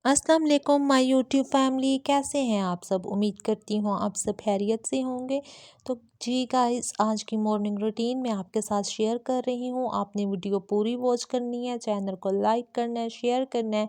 अस्सलाम वालेकुम my YouTube family, कैसे हैं आप सब। उम्मीद करती हूँ आप सब खैरियत से होंगे। तो जी गाइस, आज की मॉर्निंग रूटीन मैं आपके साथ शेयर कर रही हूँ। आपने वीडियो पूरी वॉच करनी है, चैनल को लाइक करना है, शेयर करना है,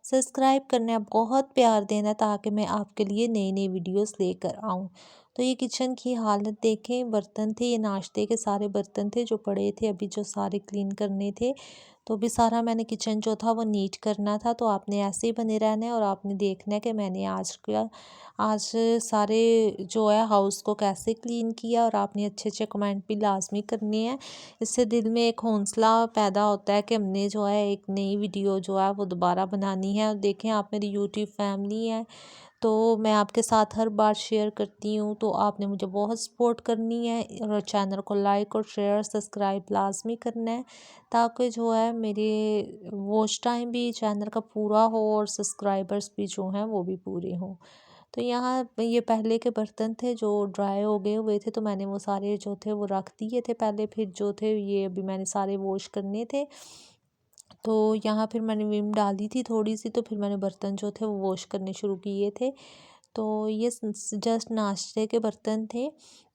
सब्सक्राइब करना है, बहुत प्यार देना है ताकि मैं आपके लिए नई नई वीडियोस लेकर आऊँ। तो ये किचन की हालत देखें, बर्तन थे, ये नाश्ते के सारे बर्तन थे जो पड़े थे, अभी जो सारे क्लीन करने थे। तो भी सारा मैंने किचन जो था वो नीट करना था। तो आपने ऐसे ही बने रहना है और आपने देखना है कि मैंने आज सारे जो है हाउस को कैसे क्लीन किया। और आपने अच्छे अच्छे कमेंट भी लाजमी करने हैं। इससे दिल में एक हौसला पैदा होता है कि हमने जो है एक नई वीडियो जो है वो दोबारा बनानी है। और देखें, आप मेरी यूट्यूब फैमिली है तो मैं आपके साथ हर बार शेयर करती हूँ, तो आपने मुझे बहुत सपोर्ट करनी है और चैनल को लाइक और शेयर सब्सक्राइब लाजमी करना है ताकि जो है मेरे वॉच टाइम भी चैनल का पूरा हो और सब्सक्राइबर्स भी जो हैं वो भी पूरे हों। तो यहाँ ये पहले के बर्तन थे जो ड्राई हो गए हुए थे, तो मैंने वो सारे जो थे वो रख दिए थे पहले, फिर जो थे ये अभी मैंने सारे वॉश करने थे। तो यहाँ फिर मैंने विम डाली थी थोड़ी सी, तो फिर मैंने बर्तन जो थे वो वॉश करने शुरू किए थे। तो ये जस्ट नाश्ते के बर्तन थे।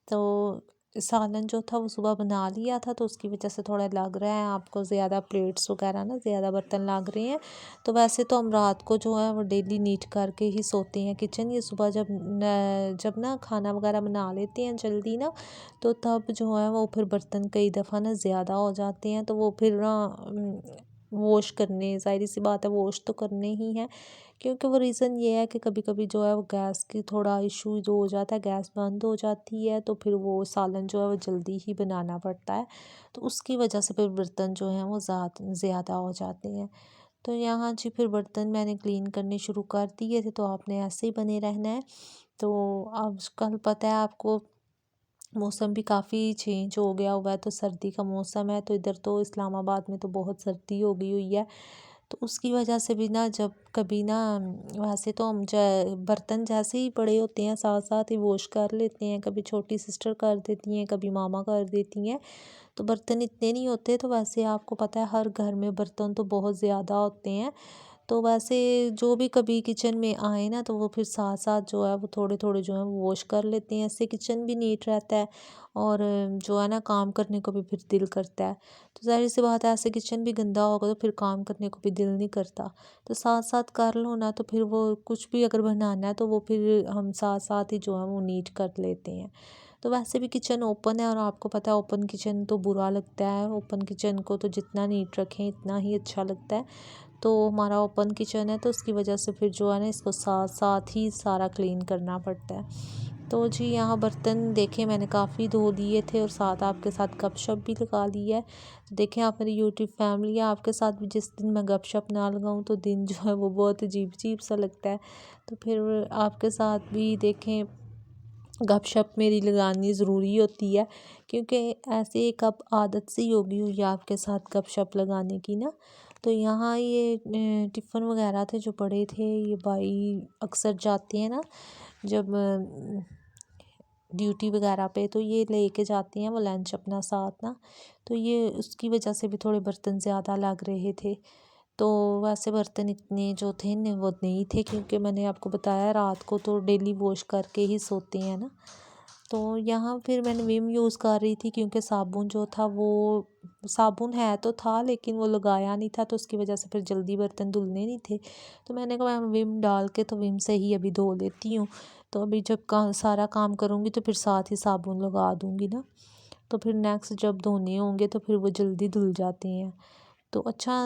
तो सालन जो था वो सुबह बना लिया था, तो उसकी वजह से थोड़ा लग रहा है आपको ज़्यादा प्लेट्स वगैरह ना, ज़्यादा बर्तन लग रहे हैं। तो वैसे तो हम रात को जो है वो डेली नीट करके ही सोते हैं किचन। ये सुबह जब ना खाना वगैरह बना लेते हैं जल्दी ना, तो तब जो है वो फिर बर्तन कई दफ़ा ना ज़्यादा हो जाते हैं, तो वो फिर ना वॉश करने, ज़ाहिर सी बात है वॉश तो करने ही हैं। क्योंकि वो रीज़न ये है कि कभी कभी जो है वो गैस की थोड़ा इशू जो हो जाता है, गैस बंद हो जाती है, तो फिर वो सालन जो है वो जल्दी ही बनाना पड़ता है। तो उसकी वजह से फिर बर्तन जो हैं वो ज़्यादा हो जाते हैं। तो यहाँ जी फिर बर्तन मैंने क्लीन करने शुरू कर दिए थे, तो आपने ऐसे ही बने रहना है। तो आजकल पता है आपको, मौसम भी काफ़ी चेंज हो गया हुआ है, तो सर्दी का मौसम है, तो इधर तो इस्लामाबाद में तो बहुत सर्दी हो गई हुई है। तो उसकी वजह से भी ना जब कभी ना, वैसे तो हम बर्तन जैसे ही बड़े होते हैं साथ साथ ही वॉश कर लेते हैं, कभी छोटी सिस्टर कर देती हैं, कभी मामा कर देती हैं। तो बर्तन इतने नहीं होते, तो वैसे आपको पता है हर घर में बर्तन तो बहुत ज़्यादा होते हैं। तो वैसे जो भी कभी किचन में आए ना, तो वो फिर साथ साथ जो है वो थोड़े थोड़े जो है वो वॉश कर लेते हैं। इससे किचन भी नीट रहता है और जो है ना काम करने को भी फिर दिल करता है। तो ज़ाहिर सी बात है, ऐसे किचन भी गंदा होगा तो फिर काम करने को भी दिल नहीं करता। तो साथ साथ कर लो ना, तो फिर वो कुछ भी अगर बनाना है तो वो फिर हम साथ साथ ही जो है वो नीट कर लेते हैं। तो वैसे भी किचन ओपन है और आपको पता है ओपन किचन तो बुरा लगता है। ओपन किचन को तो जितना नीट रखें इतना ही अच्छा लगता है। तो हमारा ओपन किचन है, तो उसकी वजह से फिर जो है ना इसको साथ साथ ही सारा क्लीन करना पड़ता है। तो जी यहाँ बर्तन देखें मैंने काफ़ी धो लिए थे और साथ आपके साथ गपशप भी लगा ली है। तो देखें आप मेरी यूट्यूब फैमिली है, आपके साथ भी जिस दिन मैं गपशप ना लगाऊं तो दिन जो है वो बहुत अजीब अजीब सा लगता है। तो फिर आपके साथ भी देखें गपशप मेरी लगानी ज़रूरी होती है, क्योंकि ऐसे एक अब आदत सी होगी हुई है आपके साथ गपशप लगाने की ना। तो यहाँ ये टिफ़िन वगैरह थे जो पड़े थे, ये भाई अक्सर जाते हैं ना जब ड्यूटी वगैरह पे, तो ये लेके जाते हैं वो लंच अपना साथ ना। तो ये उसकी वजह से भी थोड़े बर्तन ज़्यादा लग रहे थे। तो वैसे बर्तन इतने जो थे न वो नहीं थे, क्योंकि मैंने आपको बताया रात को तो डेली वॉश करके ही सोते हैं ना। तो यहाँ फिर मैंने विम यूज़ कर रही थी, क्योंकि साबुन जो था वो साबुन है तो था लेकिन वो लगाया नहीं था, तो उसकी वजह से फिर जल्दी बर्तन धुलने नहीं थे। तो मैंने कहा मैं विम डाल के तो विम से ही अभी धो लेती हूँ। तो अभी जब सारा काम करूँगी तो फिर साथ ही साबुन लगा दूँगी ना, तो फिर नेक्स्ट जब धोने होंगे तो फिर वो जल्दी धुल जाते हैं। तो अच्छा,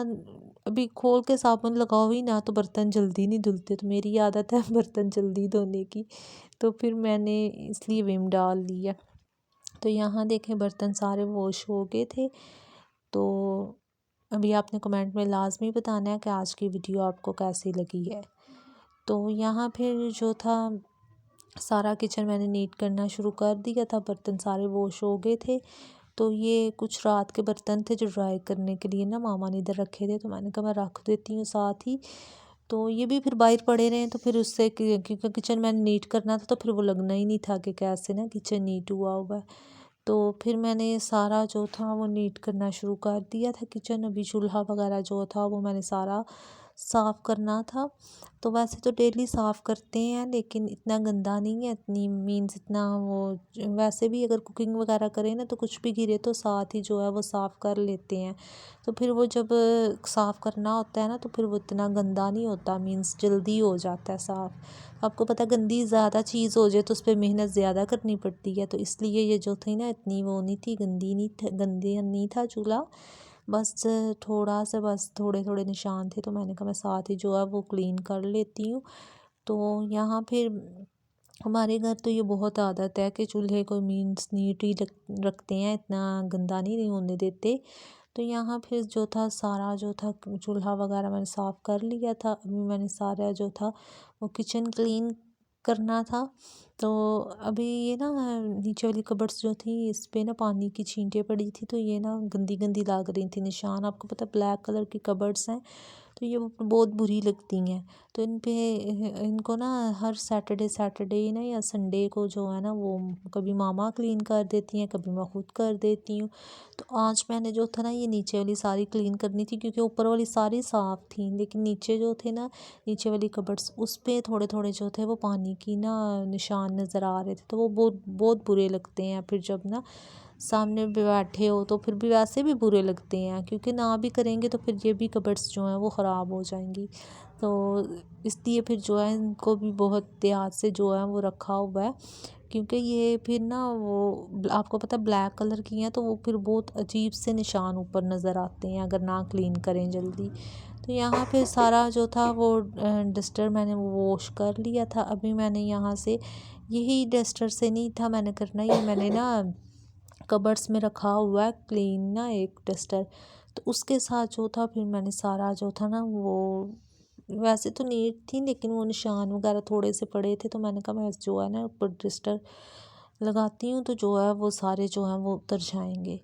अभी खोल के साबुन लगाओ ही ना तो बर्तन जल्दी नहीं धुलते, तो मेरी आदत है बर्तन जल्दी धोने की। तो फिर मैंने इसलिए विम डाल लिया। तो यहाँ देखें बर्तन सारे वॉश हो गए थे। तो अभी आपने कमेंट में लाजमी बताना है कि आज की वीडियो आपको कैसी लगी है। तो यहाँ फिर जो था सारा किचन मैंने नीट करना शुरू कर दिया था, बर्तन सारे वॉश हो गए थे। तो ये कुछ रात के बर्तन थे जो ड्राई करने के लिए ना मामा ने इधर रखे थे, तो मैंने कहा मैं रख देती हूँ साथ ही। तो ये भी फिर बाहर पड़े रहे, तो फिर उससे क्योंकि किचन मैंने नीट करना था तो फिर वो लगना ही नहीं था कि कैसे ना किचन नीट हुआ हुआ है। तो फिर मैंने सारा जो था वो नीट करना शुरू कर दिया था किचन। अभी चूल्हा वगैरह जो था वो मैंने सारा साफ़ करना था। तो वैसे तो डेली साफ़ करते हैं लेकिन इतना गंदा नहीं है, इतनी मीन्स इतना वो वैसे भी अगर कुकिंग वगैरह करें ना तो कुछ भी गिरे तो साथ ही जो है वो साफ़ कर लेते हैं। तो फिर वो जब साफ़ करना होता है ना तो फिर वो इतना गंदा नहीं होता, मीन्स जल्दी हो जाता है साफ़। आपको पता है गंदी ज़्यादा चीज़ हो जाए तो उस पर मेहनत ज़्यादा करनी पड़ती है, तो इसलिए ये जो थी ना इतनी वो नहीं थी, गंदी नहीं था चूल्हा। बस थोड़ा सा बस थोड़े थोड़े निशान थे, तो मैंने कहा मैं साथ ही जो है वो क्लीन कर लेती हूँ। तो यहाँ फिर हमारे घर तो ये बहुत आदत है कि चूल्हे को मीन्स नीट ही रखते हैं, इतना गंदा नहीं होने देते। तो यहाँ फिर जो था सारा जो था चूल्हा वगैरह मैंने साफ़ कर लिया था। अभी मैंने सारा जो था वो किचन क्लीन करना था। तो अभी ये ना नीचे वाली कबर्ड्स जो थी इस पे ना पानी की छींटे पड़ी थी, तो ये ना गंदी गंदी लग रही थी निशान। आपको पता ब्लैक कलर की कबर्ड्स हैं तो ये बहुत बुरी लगती हैं। तो इनको ना हर सैटरडे सैटरडे ना या संडे को जो है ना वो कभी मामा क्लीन कर देती हैं, कभी मैं खुद कर देती हूँ। तो आज मैंने जो था ना ये नीचे वाली सारी क्लीन करनी थी, क्योंकि ऊपर वाली सारी साफ़ थी लेकिन नीचे जो थे ना नीचे वाली कबर्ड्स उस पे थोड़े थोड़े जो थे वो पानी की ना निशान नज़र आ रहे थे, तो वो बहुत बहुत बुरे लगते हैं। फिर जब ना सामने भी बैठे हो तो फिर भी वैसे भी बुरे लगते हैं, क्योंकि ना भी करेंगे तो फिर ये भी कबर्ड्स जो हैं वो ख़राब हो जाएंगी। तो इसलिए फिर जो है इनको भी बहुत ध्यान से जो है वो रखा हुआ है, क्योंकि ये फिर ना वो आपको पता ब्लैक कलर की हैं तो वो फिर बहुत अजीब से निशान ऊपर नज़र आते हैं अगर ना क्लीन करें जल्दी। तो यहाँ पे सारा जो था वो डस्टर मैंने वो वॉश कर लिया था। अभी मैंने यहाँ से यही डस्टर से नहीं था मैंने करना, ये मैंने ना कबर्ड्स में रखा हुआ है क्लीन ना एक डस्टर, तो उसके साथ जो था फिर मैंने सारा जो था ना वो वैसे तो नीट थी लेकिन वो निशान वगैरह थोड़े से पड़े थे, तो मैंने कहा मैं जो है ना ऊपर डस्टर लगाती हूँ तो जो है वो सारे जो हैं वो उतर जाएंगे।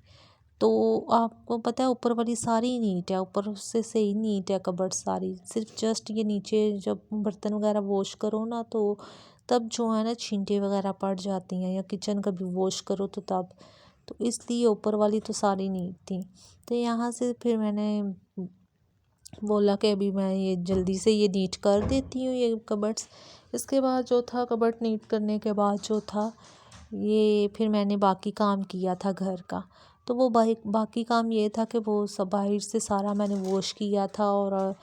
तो आपको पता है ऊपर वाली सारी नीट है, ऊपर से सही नीट है कबर्ड सारी, सिर्फ जस्ट ये नीचे जब बर्तन वगैरह वॉश करो ना तो तब जो है ना छींटे वगैरह पड़ जाती हैं, या किचन कभी वॉश करो तो तब, तो इसलिए ऊपर वाली तो सारी नीट थी। तो यहाँ से फिर मैंने बोला कि अभी मैं ये जल्दी से ये नीट कर देती हूँ ये कबर्ड्स। इसके बाद जो था कबर्ड नीट करने के बाद जो था ये फिर मैंने बाकी काम किया था घर का। तो वो बाकी काम ये था कि वो सब बाहर से सारा मैंने वॉश किया था, और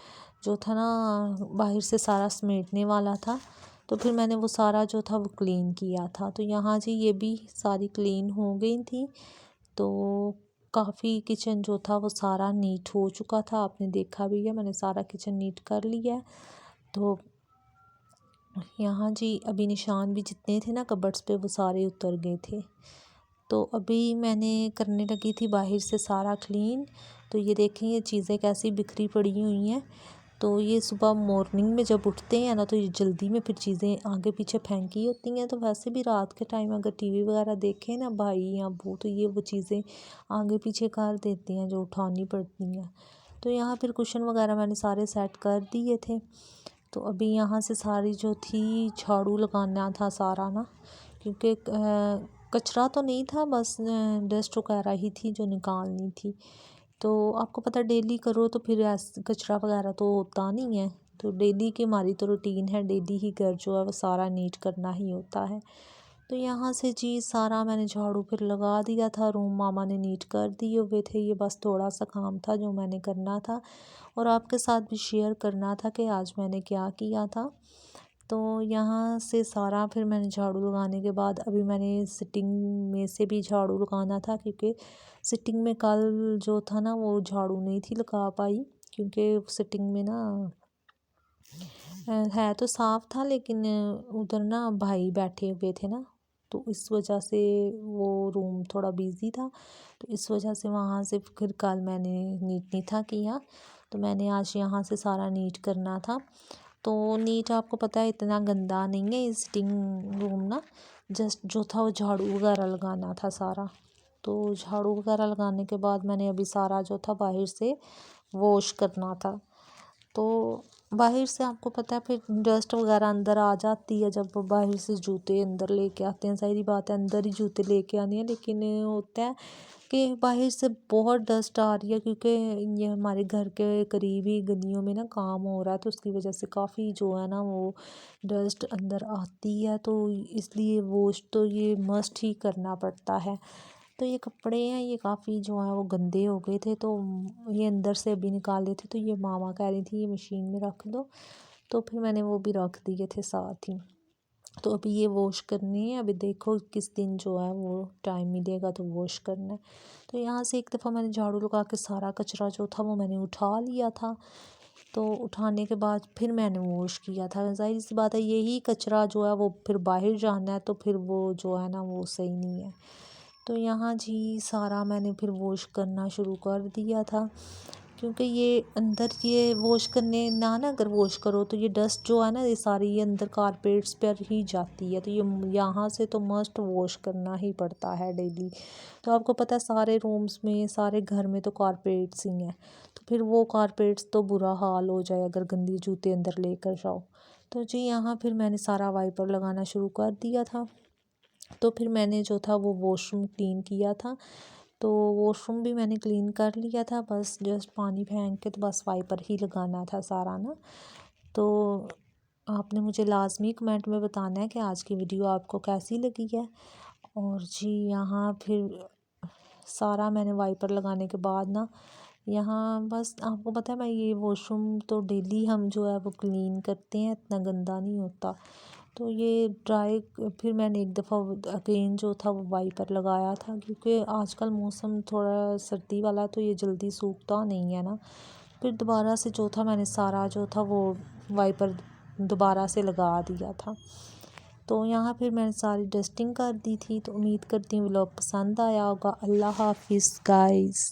जो था ना बाहर से सारा समेटने वाला था, तो फिर मैंने वो सारा जो था वो क्लीन किया था। तो यहाँ जी ये भी सारी क्लीन हो गई थी, तो काफ़ी किचन जो था वो सारा नीट हो चुका था। आपने देखा भी है मैंने सारा किचन नीट कर लिया है। तो यहाँ जी अभी निशान भी जितने थे ना कबर्ड्स पे वो सारे उतर गए थे। तो अभी मैंने करने लगी थी बाहर से सारा क्लीन। तो ये देखें ये चीज़ें कैसी बिखरी पड़ी हुई हैं। तो ये सुबह मॉर्निंग में जब उठते हैं ना तो ये जल्दी में फिर चीज़ें आगे पीछे फेंकी होती हैं। तो वैसे भी रात के टाइम अगर टीवी वगैरह देखें ना भाई या बहू तो ये वो चीज़ें आगे पीछे कर देते हैं जो उठानी पड़ती हैं। तो यहाँ फिर कुशन वगैरह मैंने सारे सेट कर दिए थे। तो अभी यहाँ से सारी जो थी झाड़ू लगाना था सारा ना, क्योंकि कचरा तो नहीं था, बस डस्ट वगैरह ही थी जो निकालनी थी। तो आपको पता डेली करो तो फिर कचरा वगैरह तो होता नहीं है, तो डेली की हमारी तो रूटीन है, डेली ही घर जो है वो सारा नीट करना ही होता है। तो यहाँ से जी सारा मैंने झाड़ू फिर लगा दिया था, रूम मामा ने नीट कर दिए हुए थे, ये बस थोड़ा सा काम था जो मैंने करना था और आपके साथ भी शेयर करना था कि आज मैंने क्या किया था। तो यहाँ से सारा फिर मैंने झाड़ू लगाने के बाद अभी मैंने सिटिंग में से भी झाड़ू लगाना था, क्योंकि सिटिंग में कल जो था ना वो झाड़ू नहीं थी लगा पाई, क्योंकि सिटिंग में ना है तो साफ़ था लेकिन उधर ना भाई बैठे हुए थे ना, तो इस वजह से वो रूम थोड़ा बिज़ी था, तो इस वजह से वहाँ से फिर कल मैंने नीट नहीं था किया, तो मैंने आज यहाँ से सारा नीट करना था। तो नीट आपको पता है इतना गंदा नहीं है ये सिटिंग रूम ना, जस्ट जो था वो झाड़ू वगैरह लगाना था सारा। तो झाड़ू वगैरह लगाने के बाद मैंने अभी सारा जो था बाहर से वॉश करना था। तो बाहर से आपको पता है फिर डस्ट वगैरह अंदर आ जाती है, जब बाहर से जूते अंदर लेके आते हैं, सारी बात है अंदर ही जूते लेके आने हैं, लेकिन होता है कि बाहर से बहुत डस्ट आ रही है, क्योंकि ये हमारे घर के करीब ही गलियों में ना काम हो रहा है, तो उसकी वजह से काफ़ी जो है ना वो डस्ट अंदर आती है, तो इसलिए वॉश तो ये मस्ट ही करना पड़ता है। तो ये कपड़े हैं, ये काफ़ी जो है वो गंदे हो गए थे, तो ये अंदर से अभी निकाले थे, तो ये मामा कह रही थी ये मशीन में रख दो, तो फिर मैंने वो भी रख दिए थे साथ ही। तो अभी ये वॉश करनी है, अभी देखो किस दिन जो है वो टाइम मिलेगा तो वॉश करना है। तो यहाँ से एक दफ़ा मैंने झाड़ू लगा के सारा कचरा जो था वो मैंने उठा लिया था। तो उठाने के बाद फिर मैंने वॉश किया था। ज़ाहिर सी बात है, यही कचरा जो है वो फिर बाहर जाना है, तो फिर वो जो है ना वो सही नहीं है। तो यहाँ जी सारा मैंने फिर वॉश करना शुरू कर दिया था, क्योंकि ये अंदर ये वॉश करने ना अगर वॉश करो तो ये डस्ट जो है ना ये सारी ये अंदर कारपेट्स पर ही जाती है, तो ये यहाँ से तो मस्ट वॉश करना ही पड़ता है डेली। तो आपको पता है सारे रूम्स में सारे घर में तो कारपेट्स ही हैं, तो फिर वो कारपेट्स तो बुरा हाल हो जाए अगर गंदी जूते अंदर लेकर जाओ। तो जी यहाँ फिर मैंने सारा वाइपर लगाना शुरू कर दिया था। तो फिर मैंने जो था वो वॉशरूम क्लीन किया था, तो वॉशरूम भी मैंने क्लीन कर लिया था, बस जस्ट पानी फेंक के तो बस वाइपर ही लगाना था सारा ना। तो आपने मुझे लाजमी कमेंट में बताना है कि आज की वीडियो आपको कैसी लगी है। और जी यहाँ फिर सारा मैंने वाइपर लगाने के बाद ना यहाँ बस आपको पता है मैं ये वॉशरूम तो डेली हम जो है वो क्लीन करते हैं, इतना गंदा नहीं होता। तो ये ड्राई फिर मैंने एक दफ़ा अगेन जो था वो वाइपर लगाया था, क्योंकि आजकल मौसम थोड़ा सर्दी वाला है, तो ये जल्दी सूखता नहीं है ना। फिर दोबारा से जो था मैंने सारा जो था वो वाइपर दोबारा से लगा दिया था। तो यहाँ फिर मैंने सारी डस्टिंग कर दी थी। तो उम्मीद करती हूँ व्लॉग पसंद आया होगा। अल्लाह हाफिज़ गाइस।